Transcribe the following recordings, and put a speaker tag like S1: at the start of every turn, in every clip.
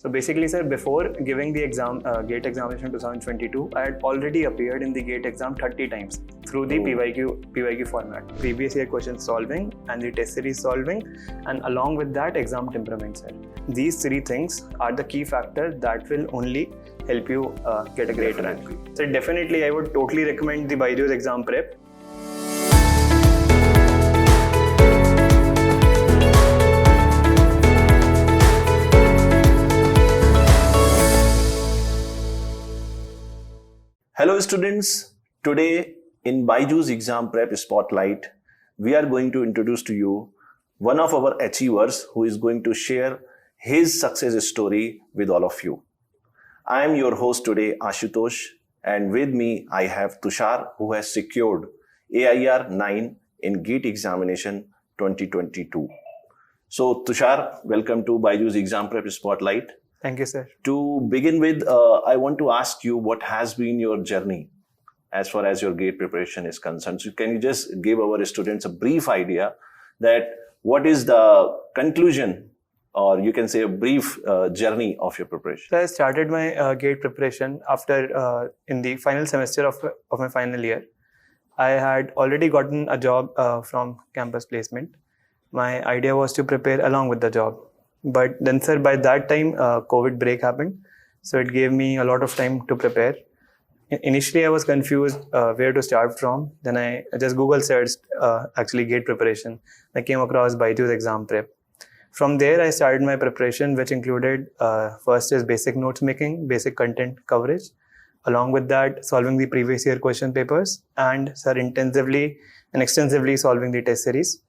S1: So basically, sir, before giving the exam, GATE examination 2022, I had already appeared in the GATE exam 30 times through the PYQ format. Previous year question solving and the test series solving, and along with that, exam temperament, sir. These three things are the key factors that will only help you get a great rank. So definitely, I would totally recommend the BYJU'S Exam Prep.
S2: Hello students, today in BYJU'S Exam Prep Spotlight, we are going to introduce to you one of our achievers who is going to share his success story with all of you. I am your host today, Ashutosh, and with me I have Tushar, who has secured AIR 9 in GATE examination 2022. So Tushar, welcome to BYJU'S Exam Prep Spotlight.
S1: Thank you, sir.
S2: To begin with, I want to ask you what has been your journey as far as your GATE preparation is concerned. So can you just give our students a brief idea that what is the conclusion, or you can say a brief journey of your preparation?
S1: So I started my GATE preparation after in the final semester of my final year. I had already gotten a job from campus placement. My idea was to prepare along with the job. But then, sir, by that time, COVID break happened. So it gave me a lot of time to prepare. Initially, I was confused where to start from. Then I just Google searched actually GATE preparation. I came across BYJU'S Exam Prep. From there, I started my preparation, which included first is basic notes making, basic content coverage. Along with that, solving the previous year question papers, and, sir, intensively and extensively solving the test series.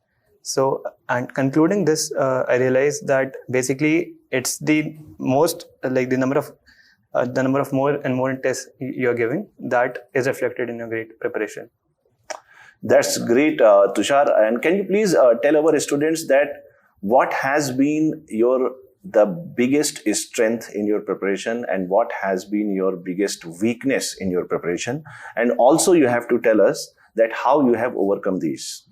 S1: So, and concluding this, I realized that basically it's the most, like the number of more and more tests you're giving that is reflected in your GATE preparation.
S2: That's great, Tushar. And can you please tell our students that what has been the biggest strength in your preparation and what has been your biggest weakness in your preparation? And also you have to tell us that how you have overcome these.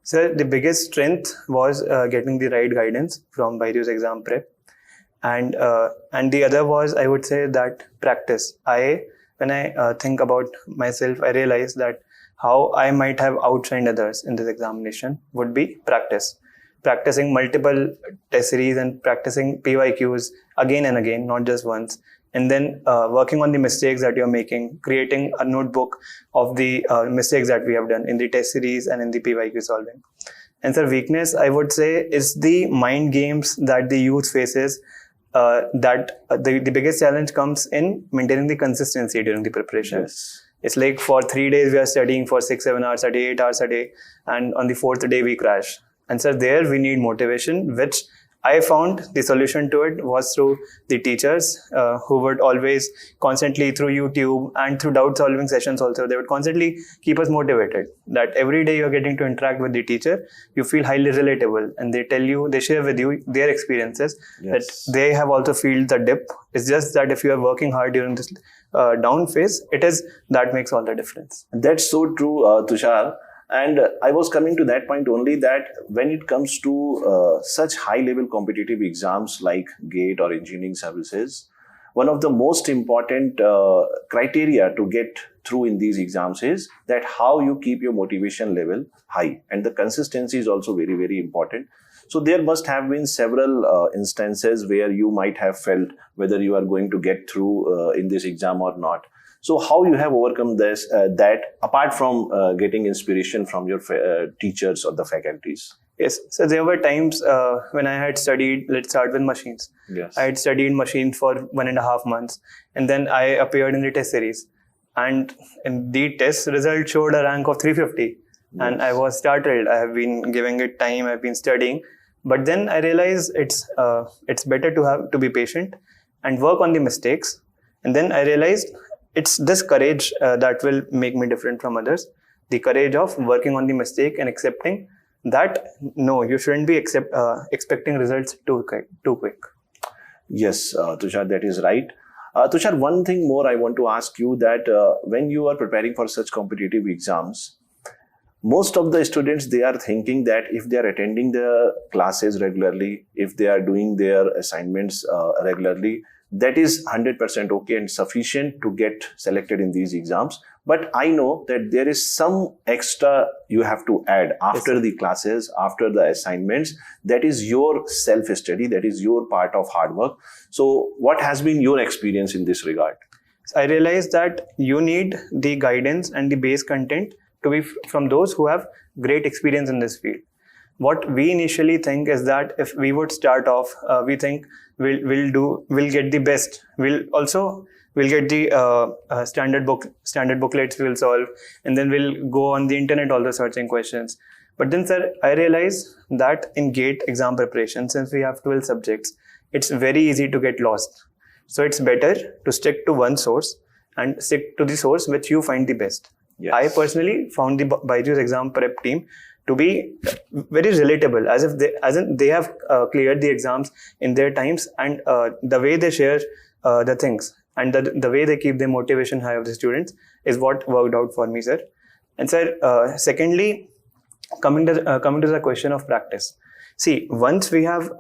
S1: So the biggest strength was getting the right guidance from BYJU'S Exam Prep, and the other was, I would say, that practice. When I think about myself, I realize that how I might have outshined others in this examination would be practicing multiple test series and practicing PYQs again and again, not just once. And then working on the mistakes that you're making, creating a notebook of the mistakes that we have done in the test series and in the PYQ solving. And sir, weakness, I would say, is the mind games that the youth faces. The biggest challenge comes in maintaining the consistency during the preparation.
S2: Yes.
S1: It's like for 3 days we are studying for 6-7 hours a day, 8 hours a day, and on the 4th day we crash. And sir, there we need motivation, which I found the solution to it was through the teachers who would always constantly through YouTube and through doubt solving sessions also, they would constantly keep us motivated that every day you're getting to interact with the teacher, you feel highly relatable, and they share with you their experiences. Yes. That they have also felt the dip. It's just that if you are working hard during this down phase, that makes all the difference.
S2: That's so true, Tushar. And I was coming to that point only, that when it comes to such high-level competitive exams like GATE or engineering services, one of the most important criteria to get through in these exams is that how you keep your motivation level high. And the consistency is also very, very important. So there must have been several instances where you might have felt whether you are going to get through in this exam or not. So how you have overcome this, that apart from getting inspiration from your teachers or the faculties?
S1: Yes, so there were times when I had studied, let's start with machines.
S2: Yes.
S1: I had studied machines for 1.5 months, and then I appeared in the test series. And in the test result showed a rank of 350. Yes. And I was startled. I have been giving it time, I've been studying. But then I realized it's better to be patient and work on the mistakes. And then I realized it's this courage that will make me different from others. The courage of working on the mistake and accepting that, no, you shouldn't be expecting results too quick.
S2: Yes, Tushar, that is right. Tushar, one thing more I want to ask you, that when you are preparing for such competitive exams, most of the students, they are thinking that if they are attending the classes regularly, if they are doing their assignments regularly, that is 100% okay and sufficient to get selected in these exams. But I know that there is some extra you have to add after the classes, after the assignments. That is your self-study, that is your part of hard work. So what has been your experience in this regard?
S1: I realized that you need the guidance and the base content to be from those who have great experience in this field. What we initially think is that if we would start off, we think we'll get the best. We'll get the standard booklets we'll solve, and then we'll go on the internet also searching questions. But then, sir, I realize that in GATE exam preparation, since we have 12 subjects, it's very easy to get lost. So it's better to stick to one source and stick to the source which you find the best.
S2: Yes.
S1: I personally found the BYJU'S exam prep team to be very relatable, as if they have cleared the exams in their times, and the way they share the things and the way they keep the motivation high of the students is what worked out for me, sir. And sir, secondly, coming to the question of practice. See, once we have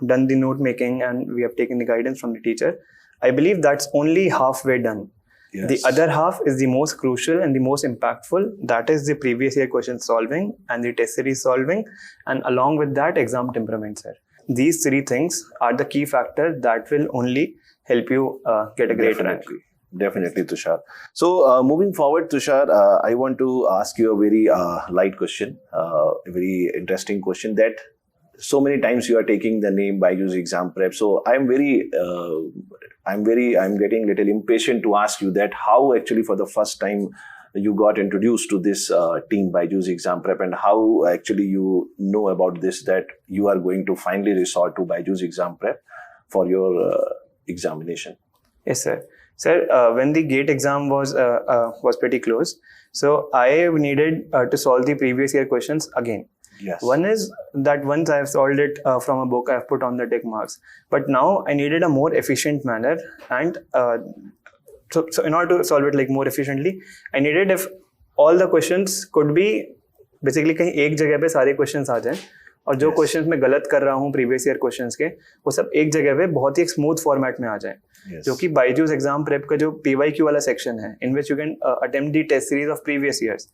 S1: done the note making and we have taken the guidance from the teacher, I believe that's only halfway done. Yes. The other half is the most crucial and the most impactful. That is the previous year question solving and the test series solving, and along with that, exam temperament, sir. These three things are the key factors that will only help you get a great rank.
S2: Definitely, Tushar. So, moving forward, Tushar, I want to ask you a very light question, a very interesting question that so many times you are taking the name BYJU'S Exam Prep. So, I'm getting a little impatient to ask you that how actually for the first time you got introduced to this team BYJU'S Exam Prep, and how actually you know about this, that you are going to finally resort to BYJU'S Exam Prep for your examination.
S1: Yes, sir. Sir, when the GATE exam was pretty close, so I needed to solve the previous year questions again.
S2: Yes.
S1: One is that once I have solved it from a book, I have put on the tick marks. But now I needed a more efficient manner, and so in order to solve it like more efficiently, I needed if all the questions could be basically कहीं एक जगह पे सारे questions आ जाएं, और जो questions मैं गलत कर रहा हूँ प्रीवियस ईयर क्वेश्चंस के, वो सब एक जगह पे बहुत ही एक स्मूथ फॉर्मेट में आ जाए. जो कि BYJU'S एग्जाम प्रेप का जो PYQ वाला सेक्शन है, in which you can attempt the test series of previous years.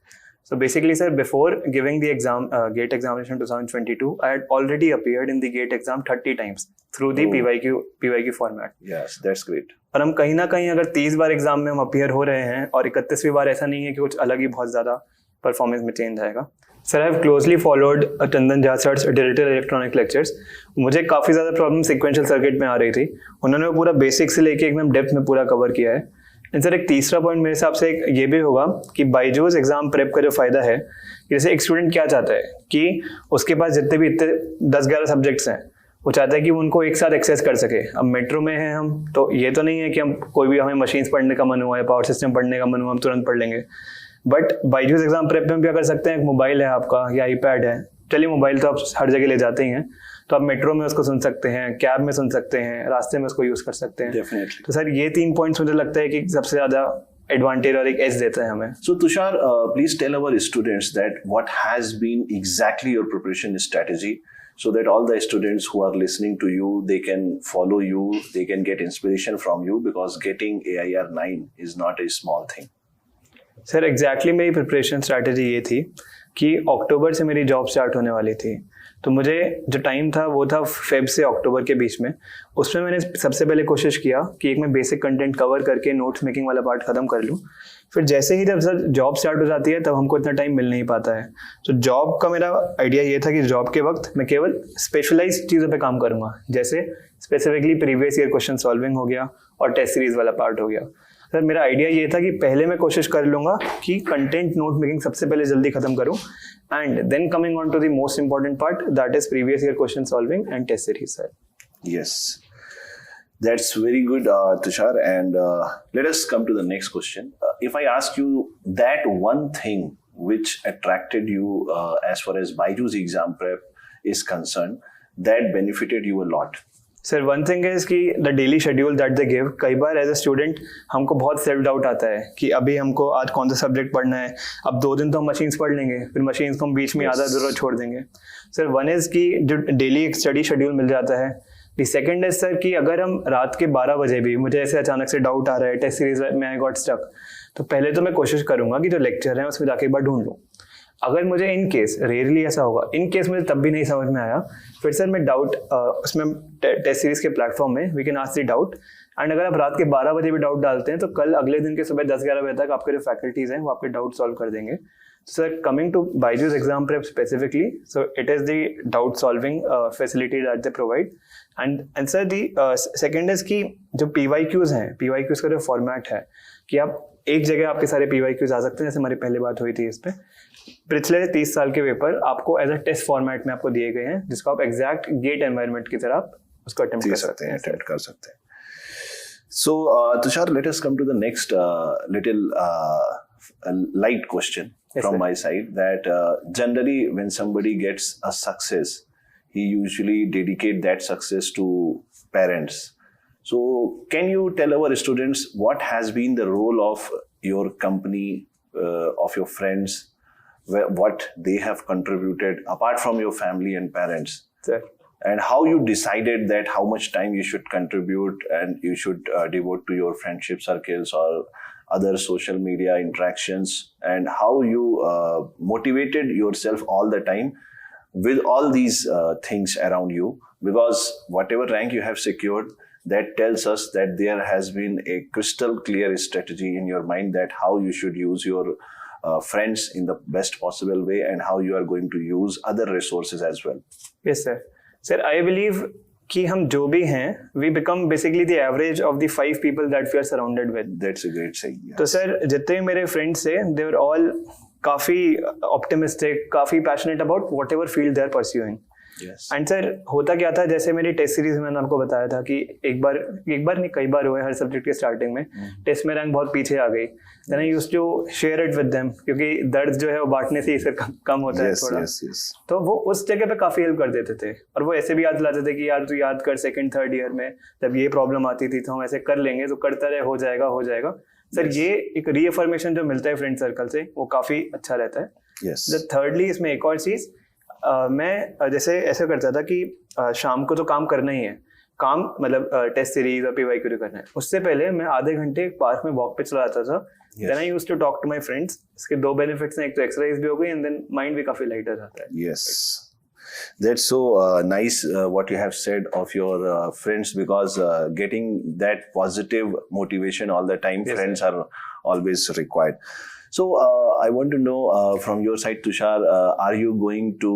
S1: So basically, sir, before giving the exam, GATE examination 2022, I had already appeared in the GATE exam 30 times through the PYQ format.
S2: Yes, that's great.
S1: और हम कहीं ना कहीं अगर 30 बार exam में हम appear हो रहे हैं और 31वीं बार ऐसा नहीं है कि कुछ अलग ही बहुत ज़्यादा परफॉर्मेंस में चेंज आएगा. Sir, I have closely followed Chandan Jha sir's digital electronic lectures. मुझे काफ़ी ज़्यादा प्रॉब्लम सिक्वेंशियल सर्किट में आ रही थी. उन्होंने वो पूरा बेसिक से लेके एकदम डेप्थ में पूरा कवर किया है. एंड सर, एक तीसरा पॉइंट मेरे हिसाब से ये भी होगा कि BYJU'S एग्जाम प्रेप का जो फ़ायदा है, जैसे एक स्टूडेंट क्या चाहता है कि उसके पास जितने भी इतने 10-11 सब्जेक्ट्स हैं, वो चाहता है कि वो उनको एक साथ एक्सेस कर सके. अब मेट्रो में हैं हम, तो ये तो नहीं है कि हम कोई भी हमें मशीन्स पढ़ने का मन हुआ है, पावर सिस्टम पढ़ने का मन हुआ, हम तुरंत पढ़ लेंगे. बट BYJU'S एग्जाम प्रेप में क्या कर सकते हैं, एक मोबाइल है आपका या iPad है. चलिए, मोबाइल तो आप हर जगह ले जाते ही हैं, तो आप मेट्रो में उसको सुन सकते हैं, कैब में सुन सकते हैं, रास्ते में उसको यूज कर सकते हैं.
S2: Definitely.
S1: तो सर, ये 3 पॉइंट्स मुझे लगता है कि सबसे ज्यादा एडवांटेज और एक एज देता है हमें.
S2: So Tushar, please tell our students that what has been exactly your preparation strategy, so that all the students who are listening to you, they can follow you, they can get inspiration from you, because getting AIR 9 is not a small thing.
S1: Sir, exactly मेरी preparation strategy ये थी कि अक्टूबर से मेरी job start होने वाली थी, तो मुझे जो टाइम था वो था फेब से अक्टूबर के बीच में. उसमें मैंने सबसे पहले कोशिश किया कि एक मैं बेसिक कंटेंट कवर करके नोट्स मेकिंग वाला पार्ट खत्म कर लूँ. फिर जैसे ही जब सर जॉब स्टार्ट हो जाती है, तब हमको इतना टाइम मिल नहीं पाता है. तो जॉब का मेरा आइडिया ये था कि जॉब के वक्त मैं केवल स्पेशलाइज्ड चीज़ों पे काम करूँगा, जैसे specifically previous year question solving हो गया और टेस्ट सीरीज वाला पार्ट हो गया. सर, मेरा आइडिया ये था कि पहले मैं कोशिश कर लूँगा कि कंटेंट नोट मेकिंग सबसे पहले जल्दी खत्म करूँ, and then coming on to the most important part, that is previous year question solving and test series, sir.
S2: Yes, that's very good, Tushar. And let us come to the next question. If I ask you that one thing which attracted you as far as BYJU'S exam prep is concerned, that benefited you a lot.
S1: Sir one thing is कि the daily schedule that they give, कई बार as a student हमको बहुत self doubt आता है कि अभी हमको आज कौन सा सब्जेक्ट पढ़ना है, अब 2 दिन तो हम मशीन्स पढ़ लेंगे, फिर मशीन्स को हम बीच में आधा जरूर छोड़ देंगे. सर वन इज कि जो डेली एक स्टडी शेड्यूल मिल जाता है. दी सेकेंड इज सर कि अगर हम रात के 12 बजे भी मुझे ऐसे अचानक से डाउट आ रहा है टेस्ट सीरीज में आई गॉट स्टक, तो पहले तो मैं कोशिश करूंगा कि जो लेक्चर है उसमें जाके एक बार ढूंढ लूँ. अगर मुझे इन केस रेयरली ऐसा होगा, इन केस मुझे तब भी नहीं समझ में आया, फिर सर मैं डाउट उसमें टेस्ट सीरीज के प्लेटफॉर्म में we can ask the doubt. And अगर आप रात के 12 बजे भी डाउट डालते हैं तो कल अगले दिन के सुबह 10-11 बजे तक आपके जो फैकल्टीज हैं वो आपके डाउट सॉल्व कर देंगे. Sir, coming to Baiju's Exam Prep specifically, so it is the doubt solving facility that they provide. And sir, the second is कि जो PYQs हैं, PYQs का जो फॉर्मेट है कि आप एक जगह आपके सारे PYQs आ सकते हैं, जैसे हमारी पहले बात हुई थी इस पे. पिछले 30 साल के पेपर आपको एज अ टेस्ट फॉर्मेट में आपको दिए गए हैं, जिसको आप एग्जैक्ट गेट एनवायरनमेंट की तरह आप उसको अटेम्प्ट कर सकते हैं,
S2: अटेम्प्ट कर सकते हैं. So, Tushar, let us come to the next little light question. Yes, from sir. My side, that generally when somebody gets a success, he usually dedicate that success to parents. So can you tell our students what has been the role of your company, of your friends, what they have contributed apart from your family and parents?
S1: Sir.
S2: And how you decided that how much time you should contribute and you should devote to your friendship circles or other social media interactions, and how you motivated yourself all the time with all these things around you, because whatever rank you have secured, that tells us that there has been a crystal clear strategy in your mind that how you should use your friends in the best possible way and how you are going to use other resources as well.
S1: Yes, sir. Sir, I believe कि हम जो भी हैं, we become basically the average of the 5 people that we are surrounded with.
S2: That's a great saying. Yes.
S1: तो sir जितने मेरे friends थे, they were all काफी optimistic, काफी passionate about whatever field they are pursuing.
S2: Yes.
S1: And sir होता क्या था, जैसे मेरी टेस्ट सीरीज में मैंने आपको बताया था कि एक बार नहीं कई बार हुआ है हर सब्जेक्ट के स्टार्टिंग में टेस्ट में रैंक बहुत पीछे आ गई. Then I used to share it with them, क्योंकि दर्द जो है वो बांटने से ही सर कम होता है थोड़ा. तो वो उस जगह पे काफी हेल्प कर देते थे, और वो ऐसे भी याद दिलाते थे कि यार तू याद कर सेकंड थर्ड ईयर में जब ये प्रॉब्लम आती थी तो हम ऐसे कर लेंगे, तो करता रहे, हो जाएगा. सर ये एक रीअफर्मेशन जो मिलता है फ्रेंड सर्कल से वो काफी अच्छा रहता है. थर्डली इसमें एक और चीज, मैं जैसे ऐसे करता था कि शाम को तो काम करना ही है, काम मतलब टेस्ट सीरीज और PYQ करना है, उससे पहले मैं आधे घंटे पार्क में वॉक पे चला जाता था. Then I used to talk to my friends. इसके 2 बेनिफिट्स हैं, एक तो एक्सरसाइज भी हो गई एंड देन माइंड भी काफी लाइटर रहता है.
S2: Yes, that's so nice what you have said of your friends, because getting that positive motivation all the time, yes, friends, sir, are always required. So I want to know from your side, Tushar, are you going to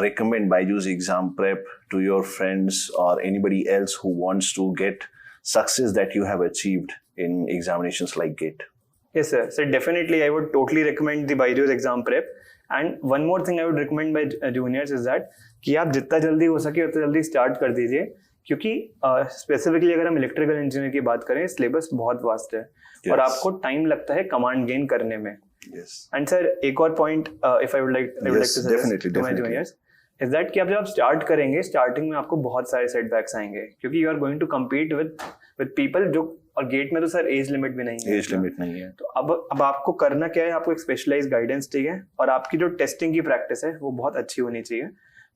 S2: recommend Baiju's Exam Prep to your friends or anybody else who wants to get success that you have achieved in examinations like GATE?
S1: Yes, sir. So definitely I would totally recommend the Baiju's Exam Prep. And one more thing I would recommend by juniors is that कि आप जितना जल्दी हो सके उतना जल्दी start कर दीजिए, क्योंकि स्पेसिफिकली अगर हम इलेक्ट्रिकल इंजीनियर की बात करें, सिलेबस बहुत वास्ट है. yes. और आपको टाइम लगता है कमांड गेन करने में. एंड सर एक और point if I would like to suggest to my juniors is that कि आप जब आप स्टार्ट करेंगे, स्टार्टिंग में आपको बहुत सारे सेटबैक्स आएंगे, क्योंकि you are going to compete with people जो, और गेट में तो सर एज लिमिट भी नहीं है. तो अब आपको करना क्या है, आपको एक स्पेशलाइज्ड गाइडेंस चाहिए, और आपकी जो टेस्टिंग की प्रैक्टिस है वो बहुत अच्छी होनी चाहिए.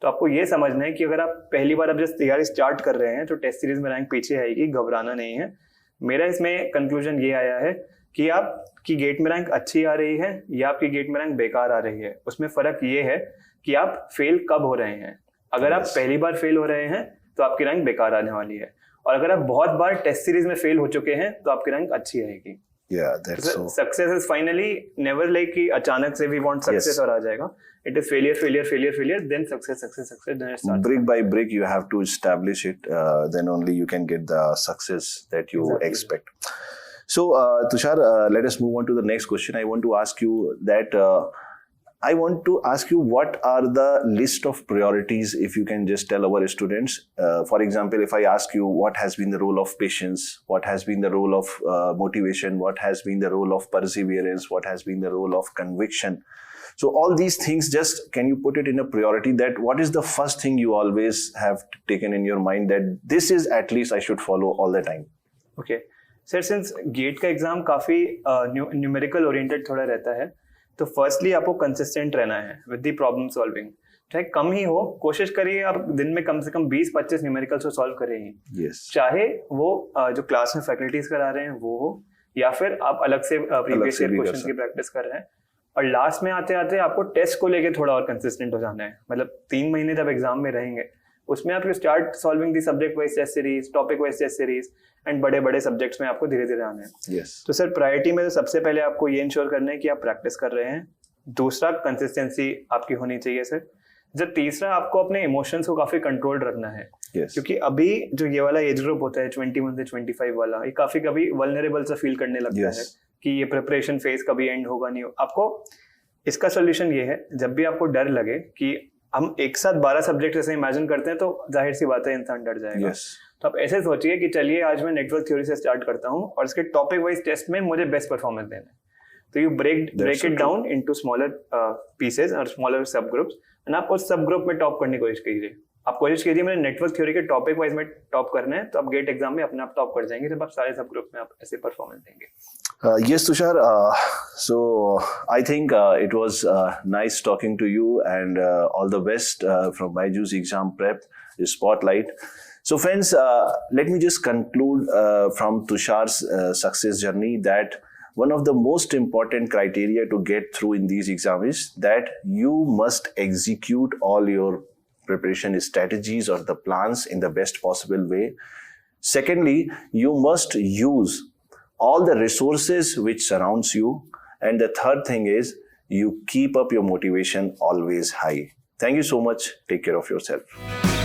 S1: तो आपको ये समझना है कि अगर आप पहली बार अब जब तैयारी स्टार्ट कर रहे हैं तो टेस्ट सीरीज में रैंक पीछे आएगी, घबराना नहीं है. मेरा इसमें कंक्लूजन ये आया है कि आपकी गेट में रैंक अच्छी आ रही है या आपकी गेट में रैंक बेकार आ रही है, उसमें फर्क ये है कि आप फेल कब हो रहे हैं. अगर आप पहली बार फेल हो रहे हैं तो आपकी रैंक बेकार आने वाली है, और अगर आप बहुत बार टेस्ट सीरीज में फेल हो चुके हैं तो आपकी रैंक अच्छी आएगी. Success is finally never like कि अचानक से वी वांट सक्सेस और आ जाएगा. It is failure, then success, then it starts.
S2: Brick by brick, you have to establish it. Then only you can get the success that you expect. So, Tushar, let us move on to the next question. I want to ask you that. I want to ask you, what are the list of priorities, if you can just tell our students. For example, if I ask you what has been the role of patience, what has been the role of motivation, what has been the role of perseverance, what has been the role of conviction. So all these things, just can you put it in a priority that what is the first thing you always have taken in your mind that this is at least I should follow all the time?
S1: Okay. Sir since GATE का exam काफ़ी numerical oriented थोड़ा रहता है, तो firstly आपको consistent रहना है with the problem solving. चाहे कम ही हो, कोशिश करिए आप दिन में कम से कम 20-25 न्यूमेरिकल्स को सॉल्व करें ही.
S2: Yes.
S1: चाहे वो जो क्लास में फैकल्टीज करा रहे हैं वो हो, या फिर आप अलग से प्रीवियस ईयर क्वेश्चंस की प्रैक्टिस कर रहे हैं. और लास्ट में आते आते आपको टेस्ट को लेके थोड़ा और कंसिस्टेंट हो जाना है. मतलब 3 महीने जब एग्जाम में रहेंगे, उसमें आप you start solving the subject wise test series, topic wise test series, and बड़े बड़े सब्जेक्ट्स में आपको धीरे धीरे आना है.
S2: Yes.
S1: तो सर प्रायोरिटी में तो सबसे पहले आपको ये इंश्योर करना है कि आप प्रैक्टिस कर रहे हैं. दूसरा, कंसिस्टेंसी आपकी होनी चाहिए सर. जब तीसरा, आपको अपने इमोशंस को काफी कंट्रोल्ड रखना है.
S2: Yes.
S1: क्योंकि अभी जो ये वाला एज ग्रुप होता है 21 से 25 वाला, ये काफी कभी वल्नरेबल सा फील करने लगता
S2: Yes.
S1: है कि ये प्रिपरेशन फेज कभी एंड होगा नहीं. आपको इसका सोल्यूशन ये है, जब भी आपको डर लगे कि हम एक साथ 12 सब्जेक्ट ऐसे इमेजिन करते हैं, तो जाहिर सी बात है इंसान डर जाएगा.
S2: Yes.
S1: तो आप ऐसे सोचिए कि चलिए आज मैं नेटवर्क थ्योरी से स्टार्ट करता हूँ और इसके टॉपिक वाइज टेस्ट में मुझे बेस्ट परफॉर्मेंस देना है. तो you break it down into smaller pieces और स्मॉलर सब ग्रुप्स, एंड आप उस सब ग्रुप में टॉप करने की कोशिश कीजिए. आप कोशिश कीजिए मैंने नेटवर्क थ्योरी के टॉपिक वाइज में टॉप करना है, तो आप गेट एग्जाम में अपने आप टॉप कर जाएंगे जब आप सारे सब ग्रुप में आप ऐसे परफॉर्मेंस देंगे.
S2: Yes, Tushar. So I think it was nice talking to you, and all the best from BYJU'S Exam Prep Spotlight. So friends, let me just conclude from Tushar's success journey that one of the most important criteria to get through in these exams is that you must execute all your preparation strategies or the plans in the best possible way. Secondly, you must use all the resources which surrounds you. And the third thing is you keep up your motivation always high. Thank you so much. Take care of yourself.